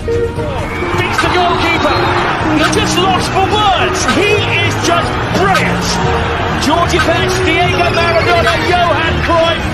Beats the goalkeeper. You're just lost for words. He is just brilliant. Georgie Pets, Diego Maradona, Johan Cruyff.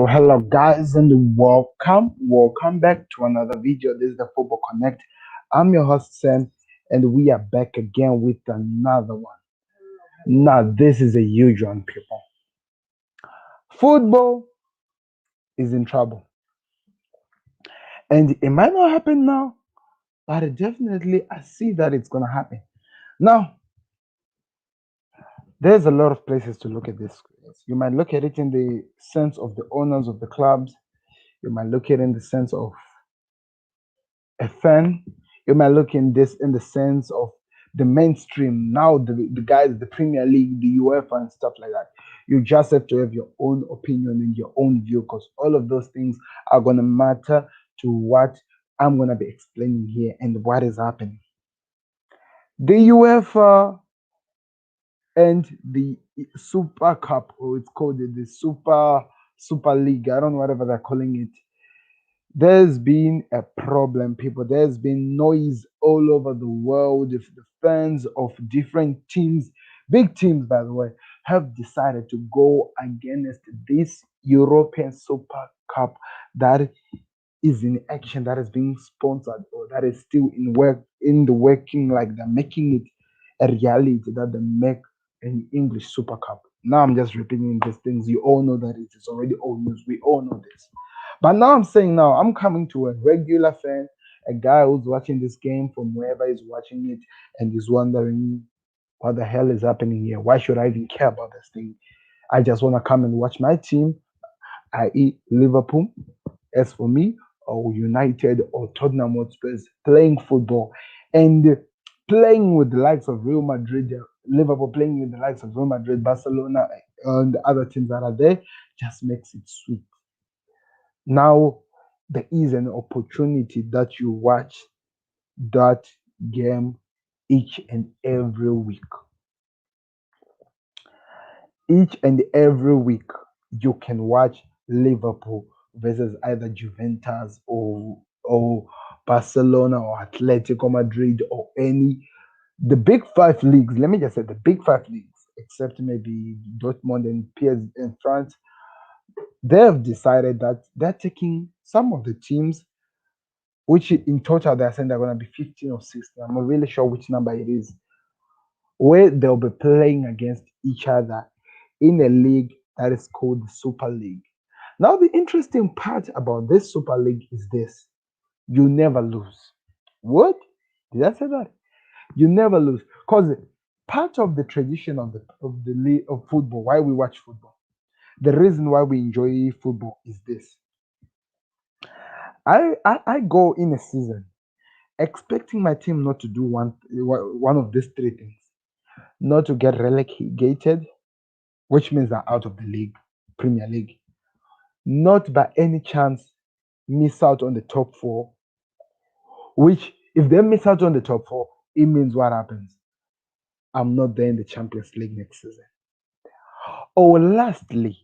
Hello guys, and welcome back to another video. This is the Football Connect. I'm your host Sam, and we are back again with another one. Now this is a huge one, people. Football is in trouble, and it might not happen now, but I see that it's gonna happen. Now there's a lot of places to look at this. You might look at it in the sense of the owners of the clubs. You might look at it in the sense of a fan. You might look in this in the sense of the mainstream, now the guys, the Premier League, the UEFA and stuff like that. You just have to have your own opinion and your own view, because all of those things are going to matter to what I'm going to be explaining here and what is happening. The UEFA and the Super Cup, or it's called the Super League, I don't know, whatever they're calling it. There's been a problem, people. There's been noise all over the world. If the fans of different teams, big teams by the way, have decided to go against this European Super Cup that is in action, that is being sponsored, or that is still in the working, like they're making it a reality, that they make an English Super Cup. Now I'm just repeating these things. You all know that it is already old news. We all know this. But now I'm coming to a regular fan, a guy who's watching this game from wherever he's watching it, and is wondering what the hell is happening here. Why should I even care about this thing? I just want to come and watch my team, i.e. Liverpool, as for me, or United or Tottenham Hotspur, playing football and playing with the likes of Real Madrid, Liverpool playing with the likes of Real Madrid, Barcelona, and the other teams that are there, just makes it sweet. Now there is an opportunity that you watch that game each and every week. Each and every week, you can watch Liverpool versus either Juventus or Barcelona or Atletico Madrid or the big five leagues. Let me just say the big five leagues, except maybe Dortmund and PSG in France. They have decided that they're taking some of the teams, which in total they're saying they're going to be 15 or 16. I'm not really sure which number it is, where they'll be playing against each other in a league that is called the Super League. Now, the interesting part about this Super League is this: you never lose. What? Did I say that? You never lose, because part of the tradition of the league of football, why we watch football, the reason why we enjoy football is this. I go in a season expecting my team not to do one of these three things: not to get relegated, which means they're out of the league, Premier League; not by any chance miss out on the top four, which if they miss out on the top four, it means what happens? I'm not there in the Champions League next season. Or lastly,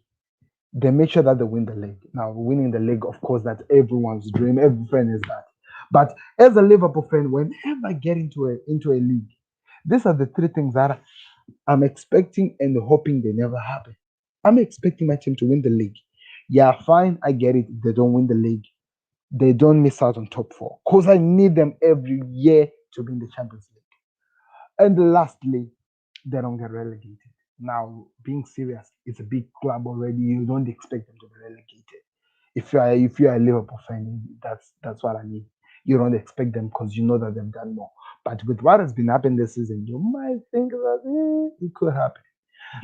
they make sure that they win the league. Now, winning the league, of course, that's everyone's dream. Every fan is that. But as a Liverpool fan, whenever I get into a league, these are the three things that I'm expecting and hoping they never happen. I'm expecting my team to win the league. Yeah, fine, I get it. They don't win the league. They don't miss out on top four, because I need them every year to be in the Champions League. And lastly, they don't get relegated. Now, being serious, it's a big club already. You don't expect them to be relegated. If you're a Liverpool fan, that's what I mean. You don't expect them, because you know that they've done more. But with what has been happening this season, you might think that it could happen.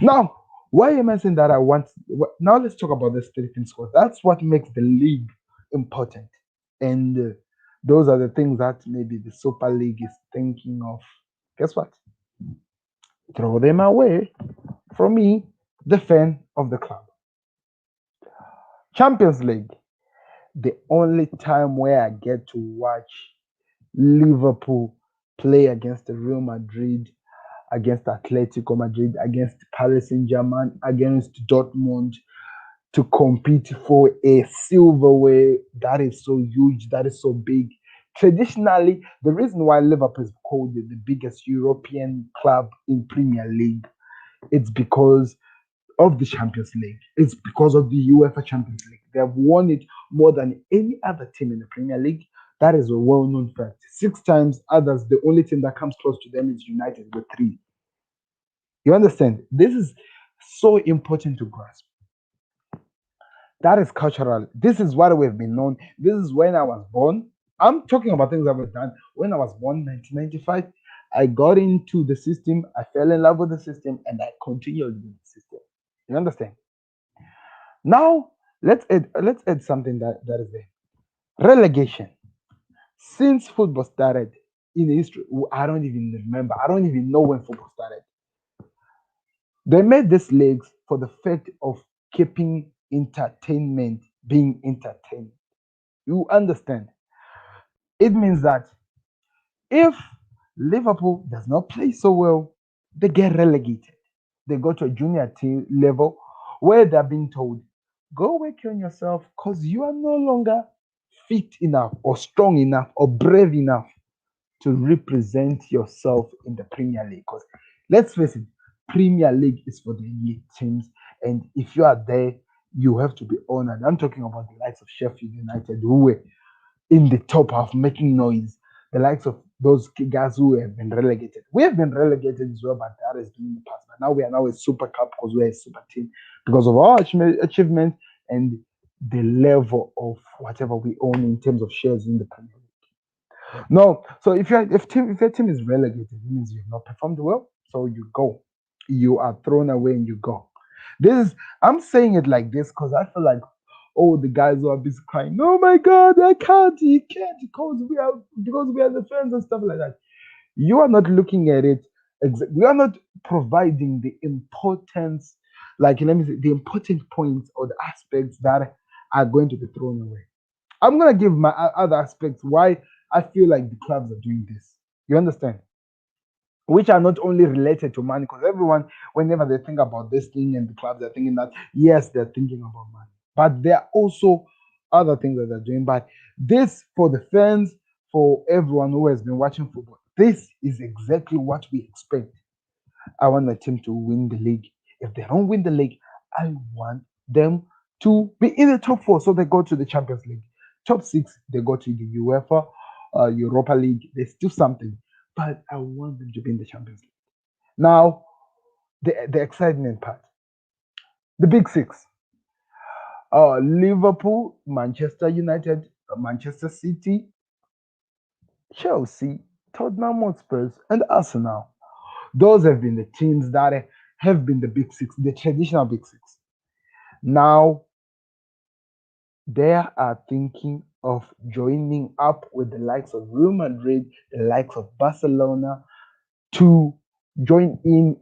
Now, why am I saying that I want? Now let's talk about this three things, because that's what makes the league important, and those are the things that maybe the Super League is thinking of. Guess what? Throw them away from me, the fan of the club. Champions League. the only time where I get to watch Liverpool play against Real Madrid, against Atletico Madrid, against Paris Saint-Germain, against Dortmund, to compete for a silverware that is so huge, that is so big. Traditionally, the reason why Liverpool is called the biggest European club in Premier League, it's because of the Champions League. It's because of the UEFA Champions League. They have won it more than any other team in the Premier League. That is a well-known fact. 6 times. Others, the only team that comes close to them is United with 3. You understand? This is so important to grasp. That is cultural. This is what we've been known. This is when I was born. I'm talking about things that were done when I was born, 1995. I got into the system. I fell in love with the system, and I continued with the system. You understand? Now let's add something that is there. Relegation. Since football started in history, I don't even remember. I don't even know when football started. They made these leagues for the fact of keeping entertainment being entertained. You understand? It means that if Liverpool does not play so well, they get relegated. They go to a junior team level where they're being told, go work on yourself because you are no longer fit enough or strong enough or brave enough to represent yourself in the Premier League. Because let's face it, Premier League is for the elite teams. And if you are there, you have to be honored. I'm talking about the likes of Sheffield United, who were in the top half making noise. The likes of those guys who have been relegated. We have been relegated as well, but that has been in the past. But now we are now a super cup because we're a super team because of our achievement and the level of whatever we own in terms of shares in the Premier League. No, so if your team is relegated, it means you've not performed well. So you go, you are thrown away and you go. This is I'm saying it like this because I feel like the guys who are busy crying, oh my god, I can't, he can't because we are the fans and stuff like that. You are not looking at it. We are not providing the importance, like let me say, the important points or the aspects that are going to be thrown away. I'm gonna give my other aspects why I feel like the clubs are doing this. You understand? Which are not only related to money, because everyone, whenever they think about this thing and the clubs, they're thinking that yes, they're thinking about money, but there are also other things that they're doing. But this, for the fans, for everyone who has been watching football, this is exactly what we expect. I want my team to win the league. If they don't win the league, I want them to be in the top 4, so they go to the Champions League. Top 6, they go to the UEFA, Europa League. There's still something, but I want them to be in the Champions League. Now, the excitement part, the big 6: Liverpool, Manchester United, Manchester City, Chelsea, Tottenham Hotspur, and Arsenal. Those have been the teams that have been the big 6, the traditional big 6. Now they are thinking of joining up with the likes of Real Madrid, the likes of Barcelona, to join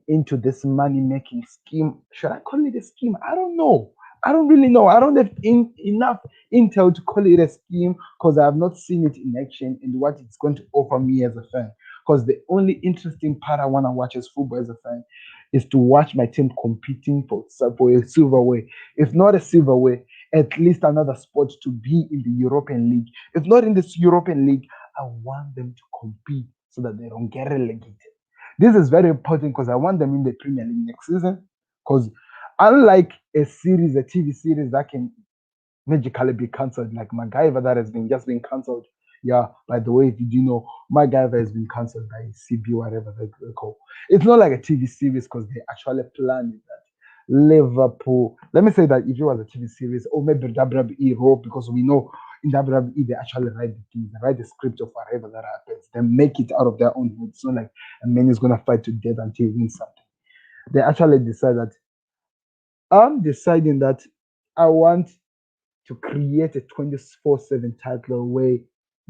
into this money making scheme. Should I call it a scheme? I don't know. I don't really know. I don't have enough intel to call it a scheme because I have not seen it in action and what it's going to offer me as a fan. Because the only interesting part I want to watch as football as a fan is to watch my team competing for a silverware. If not a silverware, at least another spot to be in the European League. If not in this European League, I want them to compete so that they don't get relegated. This is very important because I want them in the Premier League next season. Because unlike a series, a TV series that can magically be cancelled, like MacGyver that has been just been cancelled. Yeah, by the way, if you do know, MacGyver has been cancelled by CB, whatever they call. It's not like a TV series because they actually planned that. Liverpool. Let me say that if it was a TV series, or maybe WWE Raw, because we know in WWE they actually write the things, they write the script of whatever that happens. They make it out of their own head. It's not like a man is gonna fight to death until he wins something. They actually decide that I'm deciding that I want to create a 24/7 title where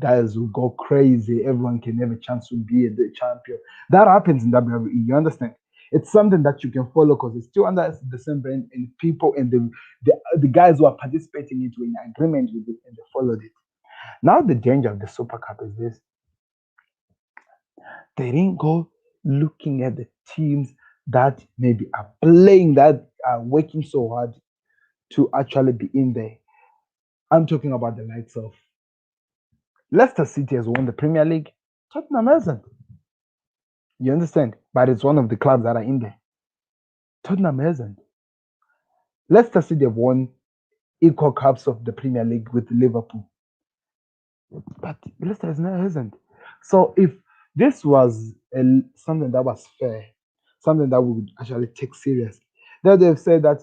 guys will go crazy. Everyone can have a chance to be the champion. That happens in WWE. You understand? It's something that you can follow because it's still under the same brand, and people and the guys who are participating in it were in agreement with it and they follow followed it. Now the danger of the Super Cup is this: they didn't go looking at the teams that maybe are playing, that are working so hard to actually be in there. I'm talking about the likes of Leicester City has won the Premier League. Tottenham hasn't. You understand? But it's one of the clubs that are in there. Tottenham hasn't. Leicester City have won equal cups of the Premier League with Liverpool, but Leicester hasn't. So if this was something that was fair, something that we would actually take seriously, then they've said that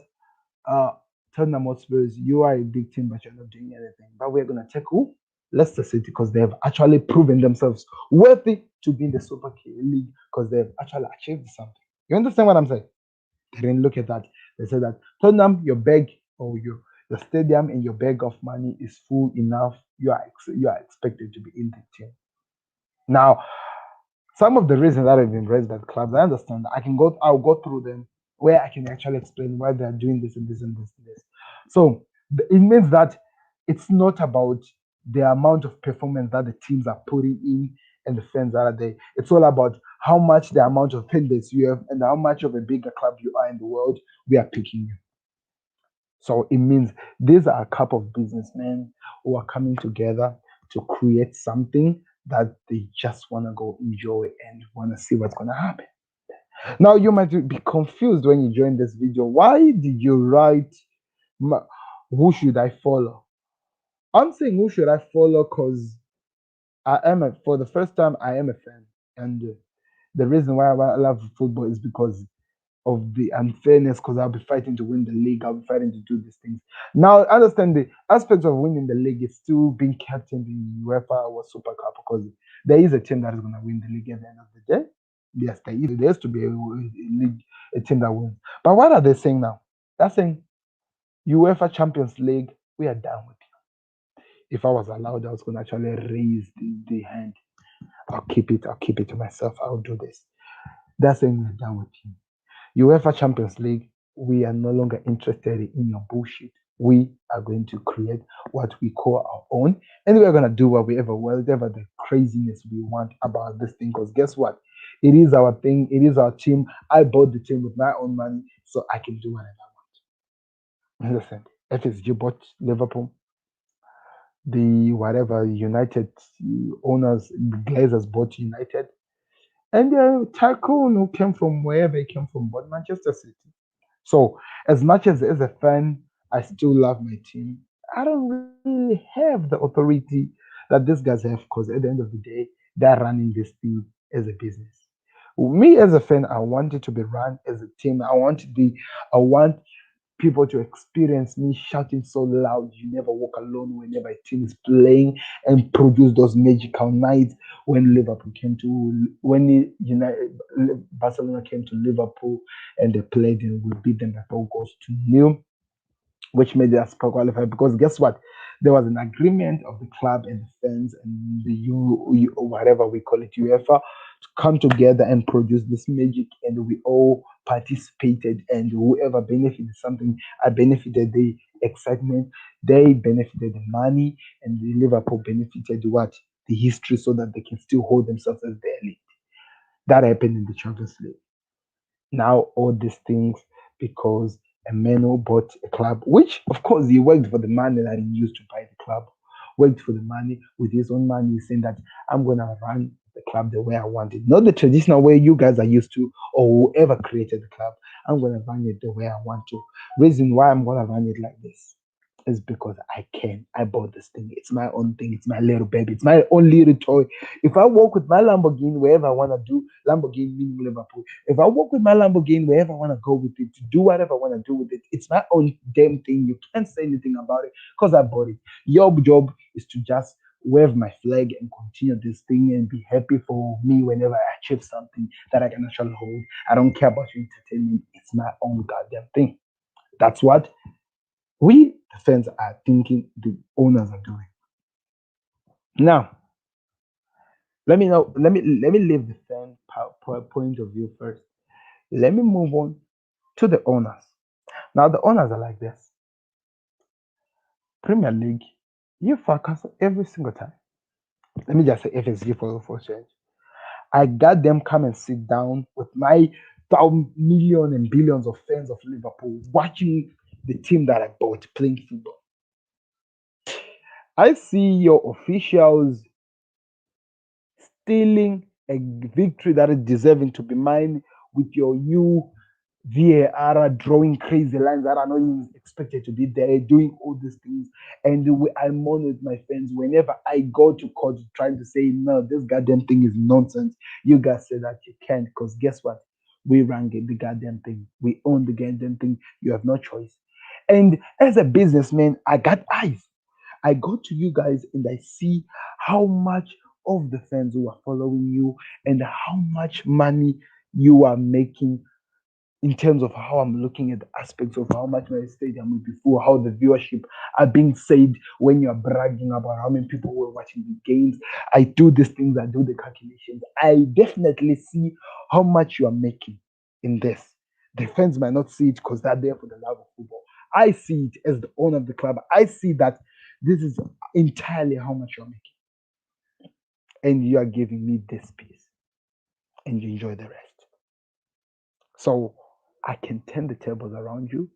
uh, Tottenham Hotspurs, you are a big team, but you're not doing anything. But we're gonna take who? Leicester City, because they have actually proven themselves worthy to be in the Super League, because they've actually achieved something. You understand what I'm saying? They didn't look at that. They said that Tottenham, your bag or your stadium and your bag of money is full enough. You are expected to be in the team. Now, some of the reasons that have been raised by the clubs, I understand. I'll go through them where I can actually explain why they're doing this and this and this and this. So it means that it's not about the amount of performance that the teams are putting in and the fans that are there. It's all about how much the amount of fan base you have and how much of a bigger club you are in the world. We are picking you. So it means these are a couple of businessmen who are coming together to create something that they just want to go enjoy and want to see what's going to happen. Now, you might be confused when you join this video. Why did you write, who should I follow? I'm saying who should I follow because for the first time, I am a fan. And the reason why I love football is because of the unfairness, because I'll be fighting to win the league. I'll be fighting to do these things. Now, understand the aspect of winning the league is still being kept in the UEFA or Super Cup, because there is a team that is going to win the league at the end of the day. Yes, there has to be a league, a team that wins. But what are they saying now? They're saying UEFA Champions League, we are done with you. If I was allowed, I was going to actually raise the hand. I'll keep it to myself. I'll do this. They're saying we're done with you. UEFA Champions League, we are no longer interested in your bullshit. We are going to create what we call our own, and we're going to do whatever the craziness we want about this thing. Because guess what? It is our thing. It is our team. I bought the team with my own money, so I can do whatever I want. Listen, FSG bought Liverpool. The whatever United owners, the Glazers bought United. And the tycoon who came from wherever he came from, but Manchester City. So, as much as a fan, I still love my team. I don't really have the authority that these guys have, because at the end of the day, they're running this thing as a business. Me as a fan, I want it to be run as a team. I want people to experience me shouting so loud, "You never walk alone," whenever a team is playing, and produce those magical nights when Barcelona came to Liverpool and they played and we beat them by 4 goals to nil, which made us qualify. Because guess what? There was an agreement of the club and the fans and the whatever we call it, UEFA, to come together and produce this magic, and we all participated. And whoever benefited something, I benefited the excitement, they benefited the money, and the Liverpool benefited what? The history, so that they can still hold themselves as the elite. That happened in the Champions League. Now all these things because a man who bought a club, which of course he worked for the money that he used to buy the club, worked for the money with his own money, saying that I'm gonna run the club the way I want it, not the traditional way you guys are used to, or whoever created the club. I'm gonna run it the way I want to. Reason why I'm gonna run it like this is because I can. I bought this thing. It's my own thing. It's my little baby. It's my own little toy. If I walk with my Lamborghini wherever I want to do, Lamborghini meaning Liverpool. If I walk with my Lamborghini wherever I want to go with it, to do whatever I want to do with it, it's my own damn thing. You can't say anything about it because I bought it. Your job is to just wave my flag and continue this thing and be happy for me whenever I achieve something that I can actually hold. I don't care about your entertainment. It's my own goddamn thing. That's what we, the fans, are thinking the owners are doing. Now, let me leave the fan point of view first. Let me move on to the owners. Now, the owners are like this: Premier League, UEFA cancel every single time. Let me just say FSG for change. I got them come and sit down with my thousand million and billions of fans of Liverpool watching the team that I bought playing football. I see your officials stealing a victory that is deserving to be mine with your new VAR drawing crazy lines that are not even expected to be there, doing all these things. And I'm on with my friends whenever I go to court trying to say, no, this goddamn thing is nonsense. You guys say that you can't, because guess what? We ran the goddamn thing. We own the goddamn thing. You have no choice. And as a businessman, I got eyes. I go to you guys and I see how much of the fans who are following you and how much money you are making in terms of how I'm looking at the aspects of how much my stadium will be full, how the viewership are being said when you're bragging about how many people were watching the games. I do these things, I do the calculations. I definitely see how much you are making in this. The fans might not see it because they're there for the love of football. I see it as the owner of the club. I see that this is entirely how much you're making. And you are giving me this piece. And you enjoy the rest. So I can turn the tables around you.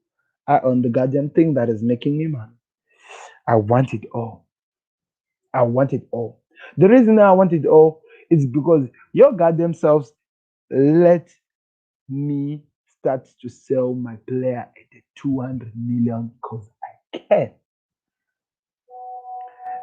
I own the goddamn thing that is making me money. I want it all. I want it all. The reason I want it all is because your goddamn selves let me start to sell my player at the 200 million because I can.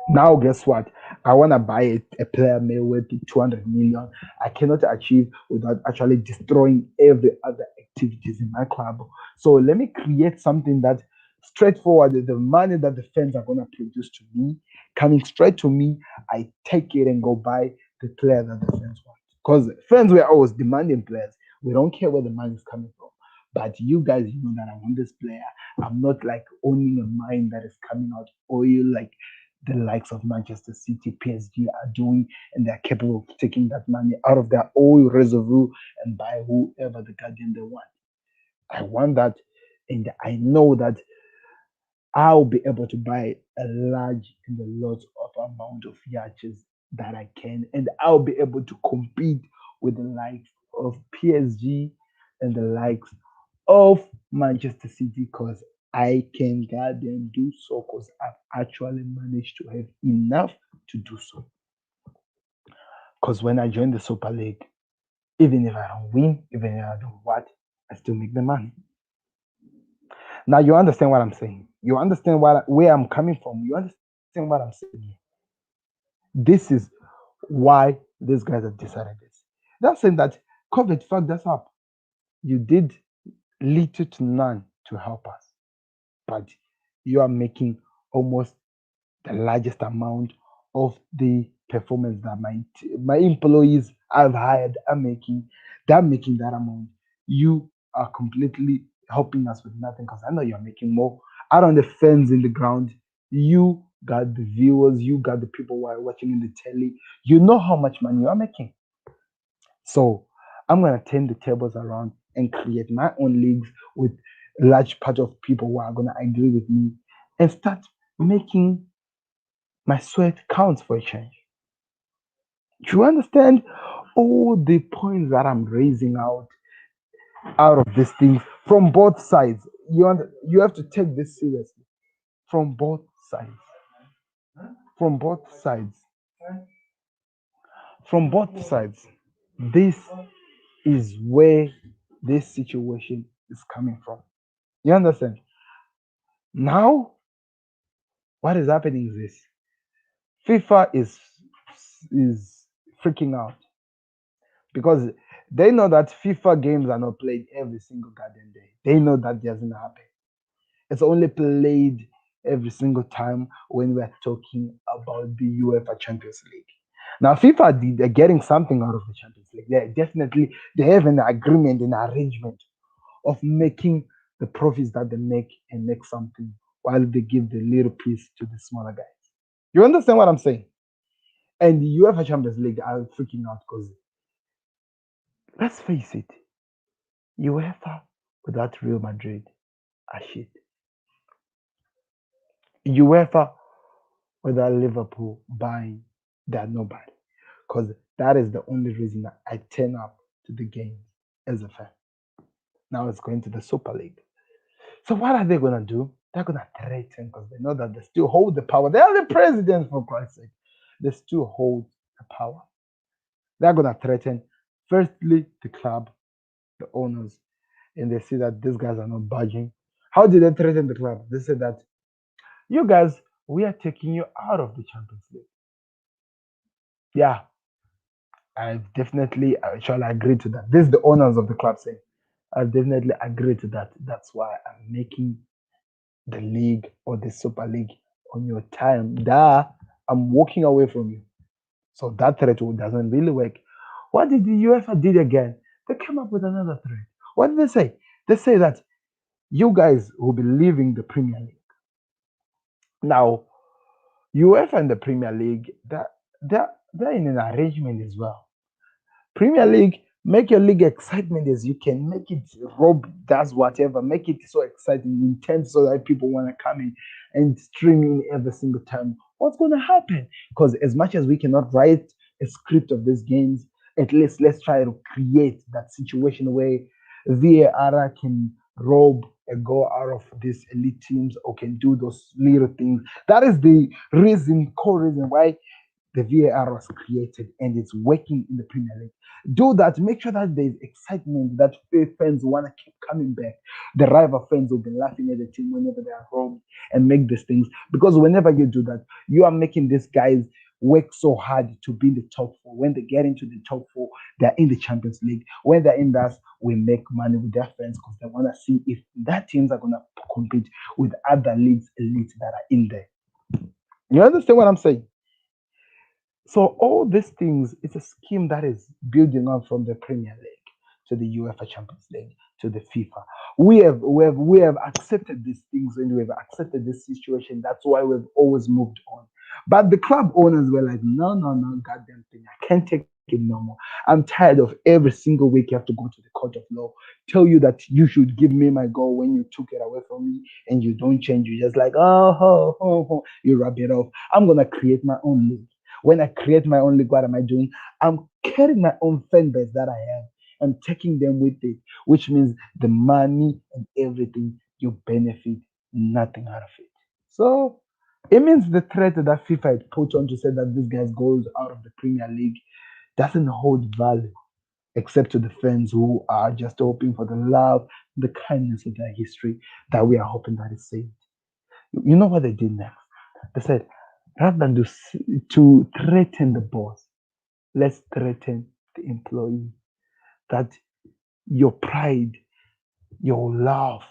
Now, guess what? I want to buy a player may worth 200 million. I cannot achieve without actually destroying every other activities in my club. So let me create something that straightforward. The money that the fans are going to produce to me, coming straight to me, I take it and go buy the player that the fans want. Because fans were always demanding players. We don't care where the money is coming from. But you guys, you know that I want this player. I'm not like owning a mine that is coming out oil like the likes of Manchester City, PSG are doing, and they're capable of taking that money out of their oil reservoir and buy whoever the guardian they want. I want that, and I know that I'll be able to buy a large and a lot of amount of yachts that I can, and I'll be able to compete with the likes of PSG and the likes of Manchester City because I can goddamn do so because I've actually managed to have enough to do so. Because when I joined the Super League, even if I don't win, even if I don't what, I still make the money. Now you understand what I'm saying. You understand where I'm coming from. You understand what I'm saying here. This is why these guys have decided this. They're saying that COVID fucked us up. You did little to none to help us, but you are making almost the largest amount of the performance that my employees I've hired are making. They're making that amount. You are completely helping us with nothing because I know you're making more. Out on the fans in the ground, you got the viewers, you got the people who are watching in the telly. You know how much money you are making. So I'm gonna turn the tables around and create my own leagues with a large part of people who are gonna agree with me and start making my sweat counts for a change. Do you understand all the points that I'm raising out of these things from both sides? You have to take this seriously from both sides. From both sides. From both sides. This is where this situation is coming from. You understand? Now, what is happening is this: FIFA is freaking out because they know that FIFA games are not played every single goddamn day. They know that doesn't happen. It's only played every single time when we're talking about the UEFA Champions League. Now, FIFA, they're getting something out of the Champions League. They have an agreement, an arrangement of making the profits that they make and make something while they give the little piece to the smaller guys. You understand what I'm saying? And the UEFA Champions League are freaking out because let's face it, UEFA without Real Madrid are shit. UEFA without Liverpool buying that nobody. Because that is the only reason that I turn up to the games as a fan. Now it's going to the Super League. So what are they gonna do? They're gonna threaten because they know that they still hold the power. They are the president for Christ's sake. They still hold the power. They're gonna threaten firstly the club, the owners, and they see that these guys are not budging. How did they threaten the club? They said that you guys, we are taking you out of the Champions League. Yeah, I definitely shall agree to that. This is the owners of the club saying, I definitely agree to that. That's why I'm making the league or the Super League on your time. That I'm walking away from you. So that threat doesn't really work. What did the UEFA did again? They came up with another threat. What did they say? They say that you guys will be leaving the Premier League. Now, UEFA and the Premier League, they're in an arrangement as well. Premier League, make your league excitement as you can. Make it Rob does whatever. Make it so exciting, intense, so that people want to come in and stream in every single time. What's going to happen? Because as much as we cannot write a script of these games, at least let's try to create that situation where VAR can rob a goal out of these elite teams or can do those little things. That is the core reason why the VAR was created and it's working in the Premier League. Do that, make sure that there's excitement, that fans want to keep coming back. The rival fans will be laughing at the team whenever they are home and make these things. Because whenever you do that, you are making these guys work so hard to be in the top four. When they get into the top four, they're in the Champions League. When they're in that, we make money with their fans because they want to see if that teams are going to compete with other leagues elite that are in there. You understand what I'm saying? So all these things, it's a scheme that is building up from the Premier League to the UEFA Champions League to the FIFA. We have accepted these things and we've accepted this situation. That's why we've always moved on. But the club owners were like, no, no, no, goddamn thing. I can't take it no more. I'm tired of every single week you have to go to the court of law, tell you that you should give me my goal when you took it away from me and you don't change. You just like, oh, ho, ho, ho. You rub it off. I'm gonna create my own league. When I create my own league, what am I doing? I'm carrying my own fan base that I have and taking them with it, which means the money and everything you benefit nothing out of it. So it means the threat that FIFA had put on to say that this guy's goes out of the Premier League doesn't hold value except to the fans who are just hoping for the love, the kindness of their history that we are hoping that is saved. You know what they did next? They said, rather than to threaten the boss, let's threaten the employee. That your pride, your love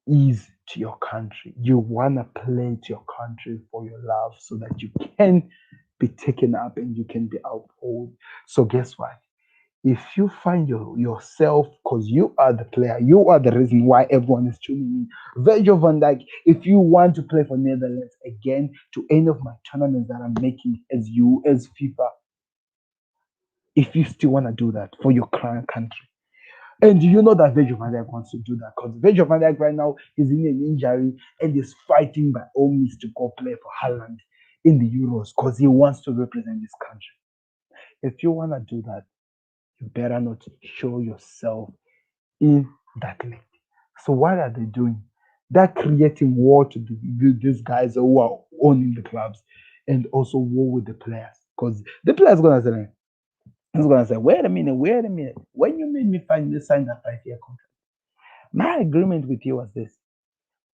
is to your country. You want to play to your country for your love so that you can be taken up and you can be upheld. So guess what? If you find yourself, because you are the player, you are the reason why everyone is tuning in. Virgil van Dijk, if you want to play for Netherlands again to any of my tournaments that I'm making as FIFA, if you still want to do that for your country. And you know that Virgil van Dijk wants to do that because Virgil van Dijk right now is in an injury and is fighting by all means to go play for Holland in the Euros because he wants to represent his country. If you want to do that, you better not show yourself in that league. So what are they doing? They're creating war to these guys who are owning the clubs and also war with the players. Because the players gonna say, wait a minute. When you made me finally sign that 5-year contract, my agreement with you was this.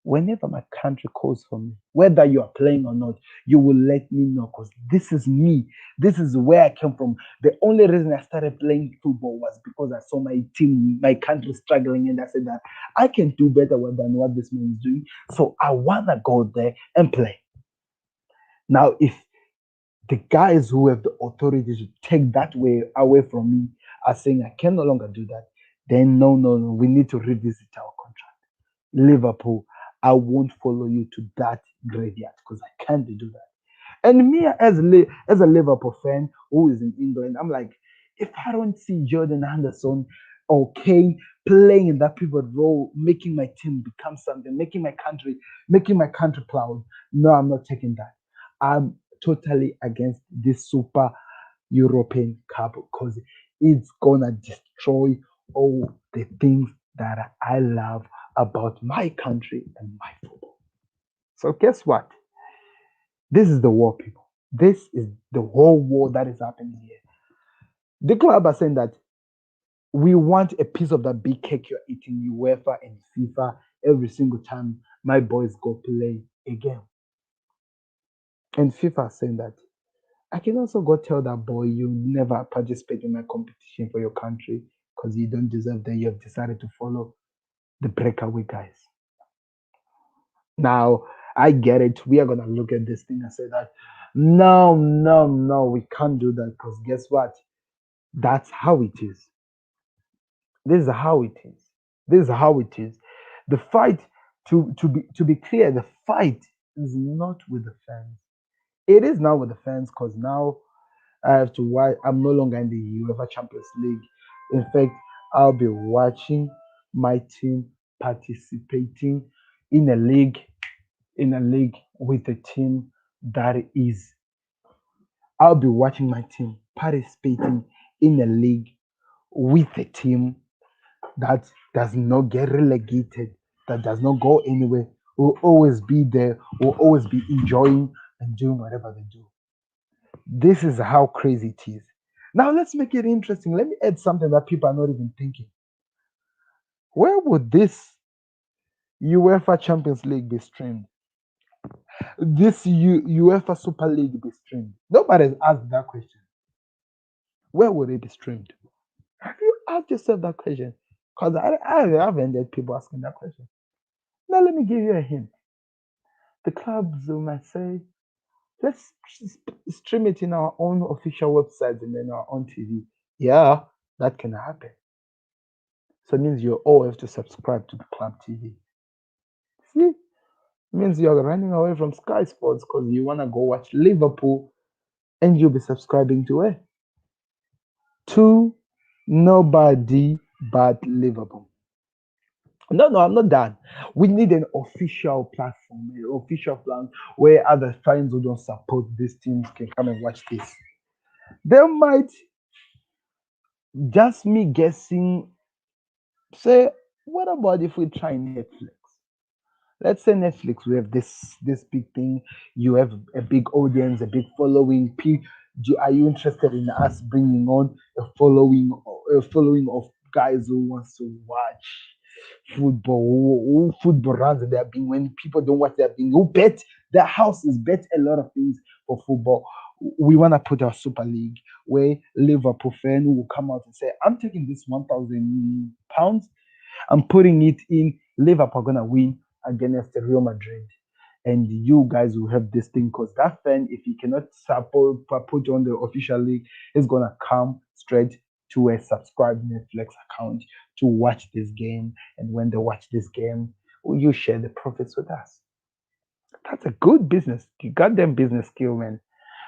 Whenever my country calls for me, whether you are playing or not, you will let me know because this is me. This is where I came from. The only reason I started playing football was because I saw my team, my country struggling, and I said that I can do better than what this man is doing. So I want to go there and play. Now, if the guys who have the authority to take that way away from me are saying I can no longer do that, then no, no, no, we need to revisit our contract. Liverpool, I won't follow you to that graveyard because I can't do that. And me as a Liverpool fan who is in England, I'm like, if I don't see Jordan Henderson or Kane playing in that pivot role, making my team become something, making my country proud, no, I'm not taking that. I'm totally against this Super European Cup because it's gonna destroy all the things that I love about my country and my football. So guess what? This is the war, people. This is the whole war that is happening here. The club are saying that we want a piece of that big cake you're eating, UEFA and FIFA, every single time my boys go play a game. And FIFA saying that I can also go tell that boy you never participate in my competition for your country because you don't deserve that. You have decided to follow the breakaway guys. Now, I get it. We are going to look at this thing and say that no, no, no, we can't do that because guess what? That's how it is. This is how it is. This is how it is. The fight, to be clear, the fight is not with the fans. It is now with the fans because now I have to watch. I'm no longer in the UEFA Champions League. In fact, I'll be watching my team participating in a league with a team that is. I'll be watching my team participating in a league with a team that does not get relegated, that does not go anywhere, will always be there, will always be enjoying and doing whatever they do. This is how crazy it is. Now let's make it interesting. Let me add something that people are not even thinking. Where would this UEFA Champions League be streamed? This UEFA Super League be streamed? Nobody's asked that question. Where would it be streamed? Have you asked yourself that question? Because I haven't had people asking that question. Now let me give you a hint. The clubs might say, let's stream it in our own official websites and then our own TV. Yeah, that can happen. So it means you all have to subscribe to the club TV. See, it means you're running away from Sky Sports because you want to go watch Liverpool and you'll be subscribing to it. To nobody but Liverpool. No, no, I'm not done. We need an official platform, an official plan where other fans who don't support these teams can come and watch this. They might, just me guessing, say, what about if we try Netflix? Let's say Netflix, we have this big thing. You have a big audience, a big following. Are you interested in us bringing on a following of guys who wants to watch football, who football runs in their being? When people don't watch their being, who bet their houses, bet a lot of things for football. We want to put our Super League where Liverpool fan will come out and say, "I'm taking this £1,000. I'm putting it in. Liverpool are gonna win against Real Madrid, and you guys will have this thing because that fan, if he cannot support put on the official league, is gonna come straight to a subscribed Netflix account to watch this game. And when they watch this game, you share the profits with us. That's a good business. You got them business skill, man.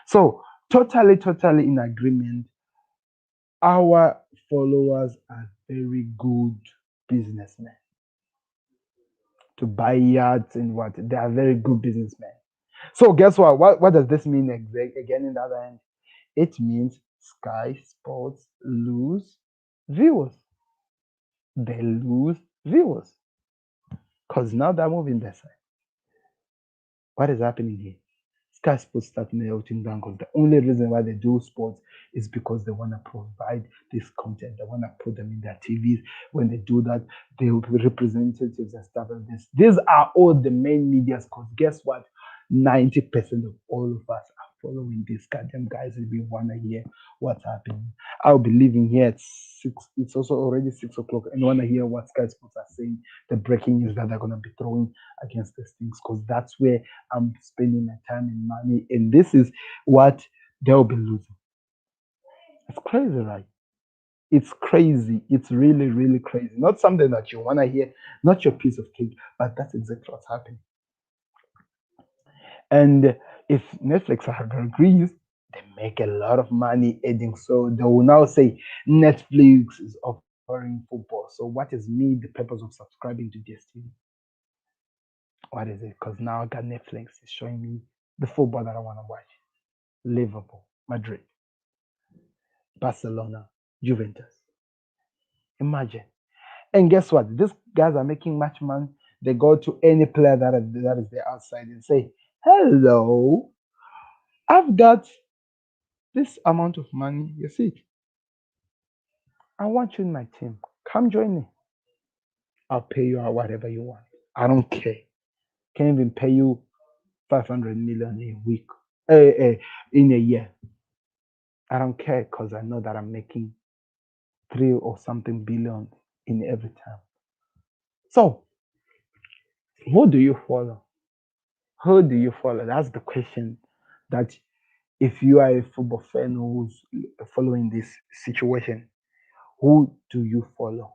So totally in agreement. Our followers are very good businessmen to buy yachts and what. They are very good businessmen. So guess what? What does this mean again in the other end? It means Sky Sports lose viewers. They lose viewers. Because now they're moving their side. What is happening here? Sky Sports start melting down because the only reason why they do sports is because they want to provide this content. They want to put them in their TVs. When they do that, they will be representatives and stuff like this. These are all the main medias because guess what? 90% of all of us are following these goddamn guys and we want to hear what's happening. I'll be leaving here at 6. It's also already 6 o'clock and want to hear what Sky Sports are saying, the breaking news that they're going to be throwing against these things because that's where I'm spending my time and money. And this is what they'll be losing. It's crazy, right? It's crazy. It's really crazy. Not something that you want to hear, not your piece of cake, but that's exactly what's happening. And if Netflix agrees, they make a lot of money adding. So they will now say Netflix is offering football. So what is me the purpose of subscribing to DSTV? What is it? Because now I got Netflix. It's showing me the football that I want to watch. Liverpool, Madrid, Barcelona, Juventus. Imagine. And guess what? These guys are making much money. They go to any player that is there outside and say, hello, I've got this amount of money. You see, I want you in my team. Come join me. I'll pay you whatever you want. I don't care. Can even pay you 500 million a week, in a year. I don't care because I know that I'm making 3 or something billion in every time. So, who do you follow? Who do you follow? That's the question that if you are a football fan who's following this situation, who do you follow?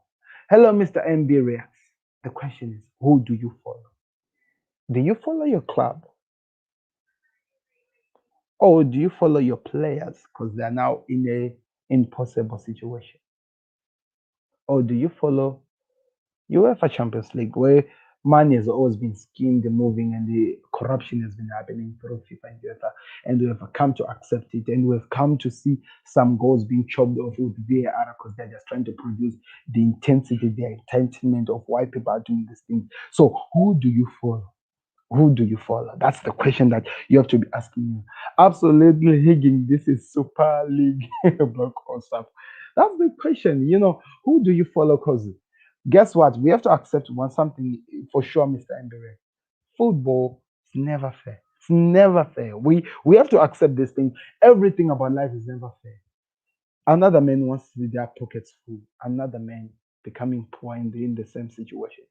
Hello, Mr. MB Reacts. The question is, who do you follow? Do you follow your club? Or do you follow your players because they're now in a impossible situation? Or do you follow UEFA Champions League where money has always been schemed and moving and the corruption has been happening through FIFA and UEFA, and we have come to accept it, and we've come to see some goals being chopped off with VAR because they're just trying to produce the intensity, the entertainment of why people are doing this thing. So who do you follow? Who do you follow? That's the question that you have to be asking you. Absolutely, Higgins. This is Super League block or stuff. That's the question. Who do you follow? Because guess what? We have to accept one something for sure, Mr. Mbere. Football is never fair. It's never fair. We have to accept this thing. Everything about life is never fair. Another man wants to be their pockets full. Another man becoming poor in the same situation.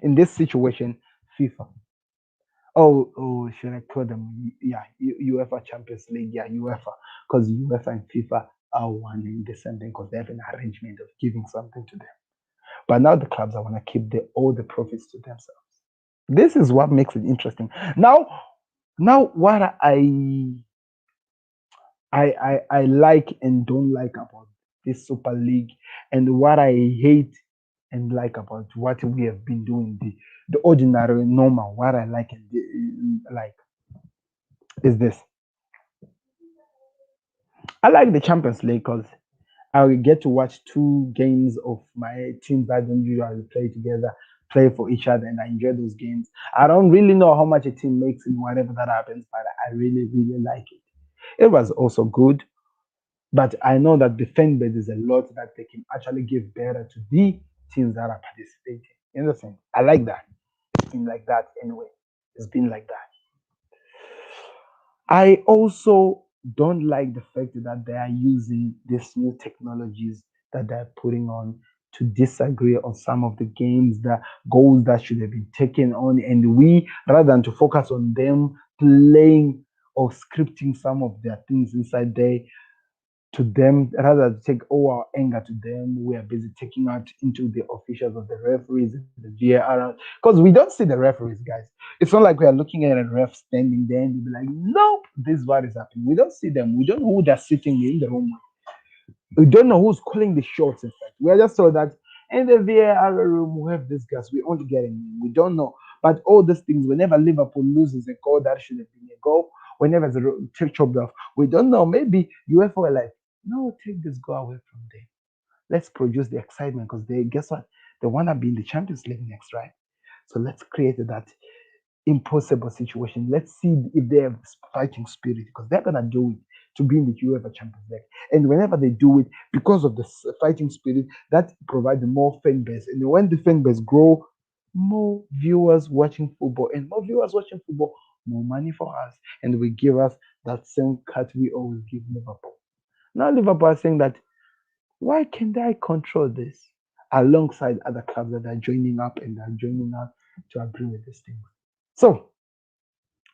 In this situation, FIFA. Oh, should I call them? Yeah, UEFA Champions League. Yeah, UEFA, because UEFA and FIFA are one in the same thing because they have an arrangement of giving something to them. But now the clubs want to keep all the profits to themselves. This is what makes it interesting. Now, what I like and don't like about this Super League, and what I hate and like about what we have been doing, the ordinary normal, what I like and like is this. I like the Champions League because I will get to watch two games of my teams that don't usually play together, play for each other, and I enjoy those games. I don't really know how much a team makes in whatever that happens, but I really, really like it. It was also good, but I know that the fan base is a lot that they can actually give better to the teams that are participating. You understand? I like that. It's been like that anyway. It's been like that. I also don't like the fact that they are using these new technologies that they're putting on to disagree on some of the games, the goals that should have been taken on, and we, rather than to focus on them playing or scripting some of their things inside there to them, rather than take all our anger to them, we are busy taking out into the officials of the referees, the VAR, because we don't see the referees, guys. It's not like we are looking at a ref standing there and be like, nope, this is what is happening. We don't see them. We don't know who they're sitting in the room with. We don't know who's calling the shots, in fact. We are just told that in the VAR room, we have this guys. We only get him. We don't know. But all these things, whenever Liverpool loses a goal, that should have been a goal. Whenever the take chopped off, we don't know. Maybe UEFA were like, no, take this goal away from them. Let's produce the excitement because they, guess what? They want to be in the Champions League next, right? So let's create that impossible situation. Let's see if they have fighting spirit because they're gonna do it to be in the UEFA Champions League. And whenever they do it, because of the fighting spirit, that provides more fan base. And when the fan base grow, more viewers watching football, and more viewers watching football, more money for us, and will give us that same cut we always give Liverpool. Now Liverpool are saying that why can't I control this alongside other clubs that are joining up and are joining up to agree with this thing. So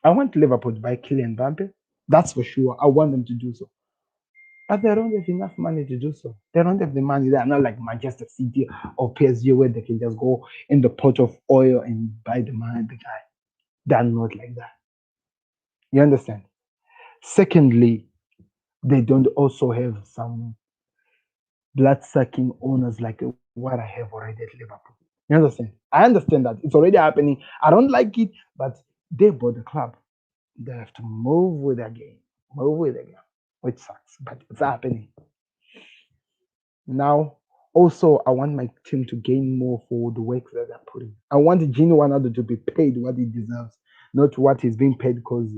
I want Liverpool to buy Kylian Mbappe. That's for sure. I want them to do so. But they don't have enough money to do so. They don't have the money. They are not like Manchester City or PSG where they can just go in the pot of oil and buy the man, the guy. They're not like that. You understand? Secondly, they don't also have some blood sucking owners like what I have already at Liverpool. You understand? I understand that it's already happening. I don't like it, but they bought the club. They have to move with their game. Move with their game. Which sucks, but it's happening. Now, also, I want my team to gain more for the work that they're putting. I want Gino Ronaldo to be paid what he deserves, not what he's being paid because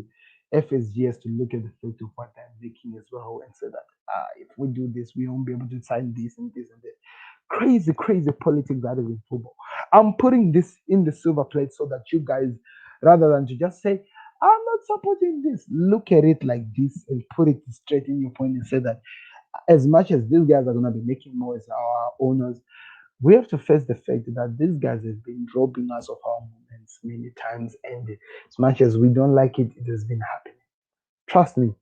FSG has to look at the fact of what they're making as well and say that if we do this, we won't be able to sign this and this and that. Crazy, crazy politics that is in football. I'm putting this in the silver plate so that you guys, rather than to just say, I'm not supporting this, look at it like this and put it straight in your point and say that as much as these guys are going to be making more as our owners, we have to face the fact that these guys have been robbing us of our moments many times. And as much as we don't like it, it has been happening. Trust me,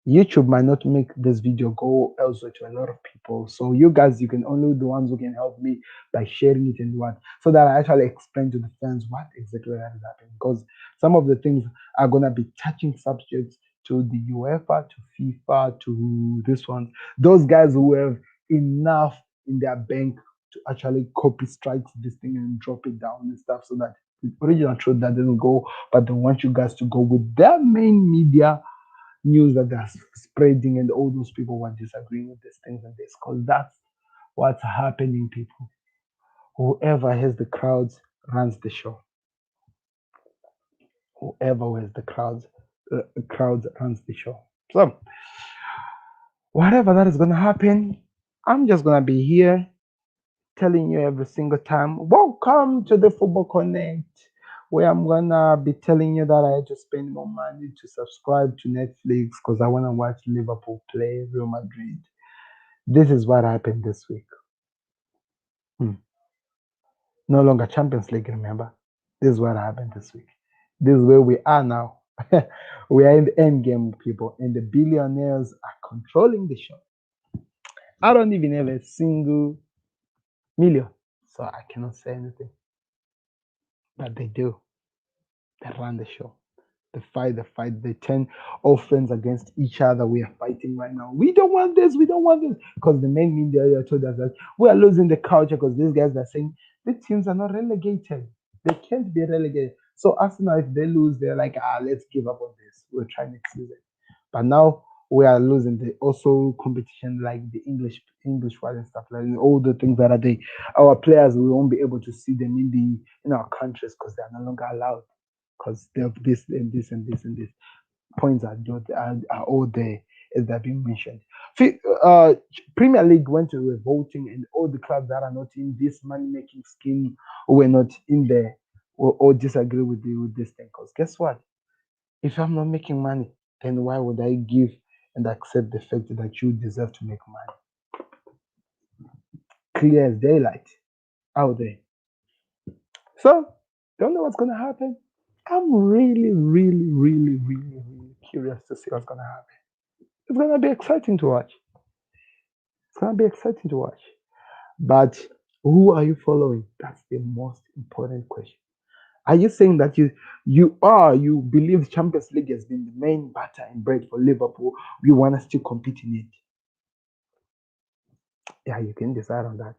YouTube might not make this video go elsewhere to a lot of people. So you guys, you can only the ones who can help me by sharing it and what, so that I actually explain to the fans what exactly that is happening. Because some of the things are gonna be touching subjects to the UEFA, to FIFA, to this one. Those guys who have enough in their bank to actually copy strikes this thing and drop it down and stuff, so that the original truth that doesn't go, but they want you guys to go with their main media news that they're spreading, and all those people who are disagreeing with these things and this, because that's what's happening, people. Whoever has the crowds runs the show. Whoever has the crowds runs the show. So whatever that is gonna happen, I'm just gonna be here telling you every single time, welcome to the Football Connect, where I'm gonna be telling you that I had to spend more money to subscribe to Netflix because I wanna watch Liverpool play Real Madrid. This is what happened this week. Hmm. No longer Champions League, remember? This is what happened this week. This is where we are now. We are in the end game, people, and the billionaires are controlling the show. I don't even have a single million, so I cannot say anything. But they do. They run the show. They fight, they turn all friends against each other. We are fighting right now. We don't want this, we don't want this. Because the main media told us that we are losing the culture because these guys are saying the teams are not relegated. They can't be relegated. So Arsenal, if they lose, they're like, let's give up on this. We'll try next season. But now we are losing the also competition like the English one and stuff like all the things that are there. Our players, we won't be able to see them in our countries because they are no longer allowed because they have this and this and this and this. Points are all there as they're being mentioned. Premier League went to a voting, and all the clubs that are not in this money making scheme or were not in there or disagree with this thing. Because guess what? If I'm not making money, then why would I give and accept the fact that you deserve to make money? Clear as daylight out there. So, don't know what's gonna happen. I'm really, really, really, really, really curious to see what's gonna happen. It's gonna be exciting to watch. It's gonna be exciting to watch. But who are you following? That's the most important question. Are you saying that you believe Champions League has been the main butter and bread for Liverpool? You want to still compete in it? Yeah, you can decide on that.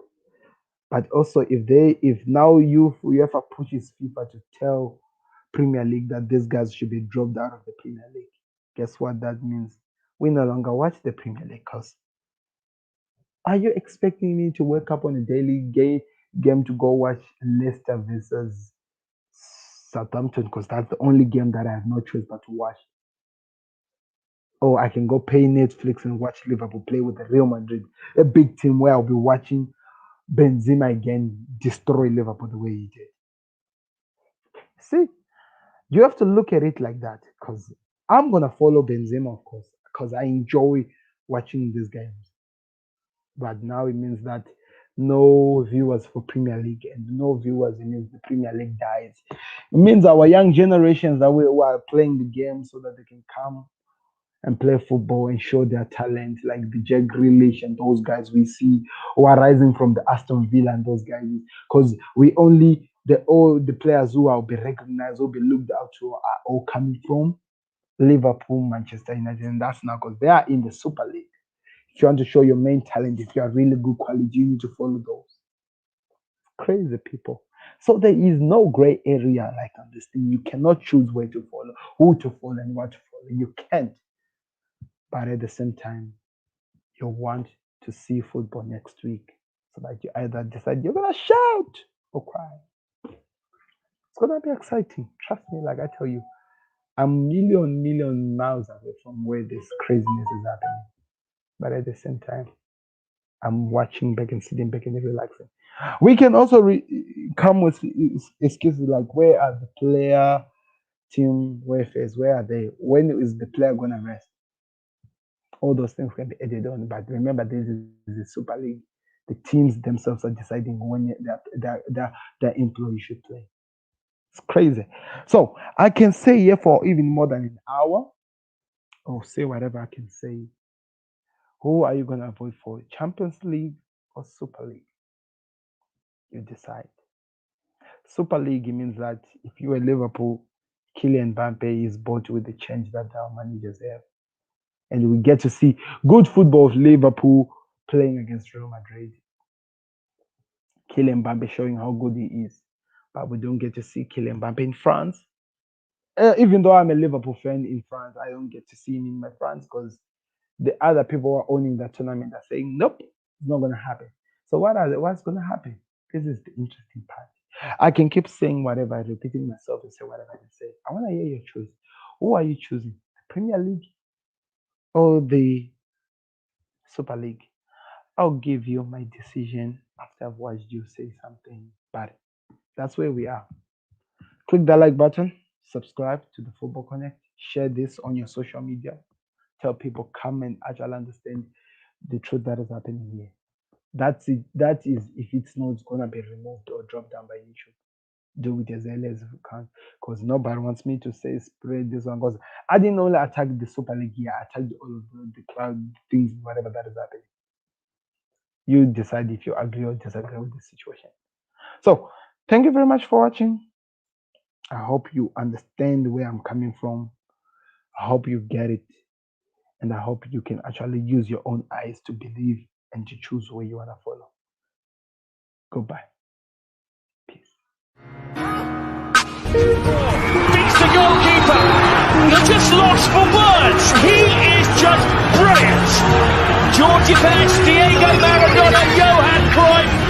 But also, if now UEFA pushes FIFA to tell Premier League that these guys should be dropped out of the Premier League, guess what that means? We no longer watch the Premier League. Cause are you expecting me to wake up on a daily game to go watch Leicester versus Southampton? Because that's the only game that I have no choice but to watch. Or I can go pay Netflix and watch Liverpool play with the Real Madrid, a big team where I'll be watching Benzema again destroy Liverpool the way he did. See, you have to look at it like that because I'm gonna follow Benzema, of course, because I enjoy watching these games. But now it means that no viewers for Premier League, and no viewers, it means the Premier League dies. It means our young generations that we who are playing the game so that they can come and play football and show their talent, like the Jack Grealish and those guys we see who are rising from the Aston Villa and those guys. Because we only all the players who will be recognized, will be looked out to, are all coming from Liverpool, Manchester United, and that's now because they are in the Super League. If you want to show your main talent, if you are really good quality, you need to follow those. Crazy people. So there is no gray area like on this thing. You cannot choose where to follow, who to follow, and what to follow. You can't. But at the same time, you want to see football next week so that you either decide you're gonna shout or cry. It's gonna be exciting. Trust me, like I tell you, I'm million miles away from where this craziness is happening. But at the same time, I'm watching back and sitting back and relaxing. We can also come with excuses like, where are the player, team welfares? Where are they? When is the player gonna rest? All those things can be added on. But remember, this is the Super League. The teams themselves are deciding when their employees should play. It's crazy. So I can say here for even more than an hour, or say whatever I can say. Who are you going to avoid for Champions League or Super League? You decide. Super League, it means that if you are Liverpool, Kylian Mbappe is bought with the change that our managers have. And we get to see good football of Liverpool playing against Real Madrid. Kylian Mbappe showing how good he is. But we don't get to see Kylian Mbappe in France. Even though I'm a Liverpool fan in France, I don't get to see him in my France because the other people who are owning that tournament are saying, nope, it's not going to happen. So what's going to happen? This is the interesting part. I can keep saying whatever, repeating myself and say whatever I can say. I want to hear your choice. Who are you choosing? The Premier League or the Super League? I'll give you my decision after I've watched you say something. But that's where we are. Click that like button, subscribe to the Football Connect, share this on your social media. Tell people, come and actually understand the truth that is happening here. That's it. That is, if it's not gonna be removed or dropped down by YouTube, do it as early as you can, because nobody wants me to say spread this one. Because I didn't only attack the Super League here, I attacked all of the crowd things, whatever that is happening. You decide if you agree or disagree with the situation. So thank you very much for watching. I hope you understand where I'm coming from. I hope you get it. And I hope you can actually use your own eyes to believe and to choose where you want to follow. Goodbye. Peace. Beats the goalkeeper. They're just lost for words. He is just brilliant. Georgie Pets, Diego Maradona, Johan Cruyff.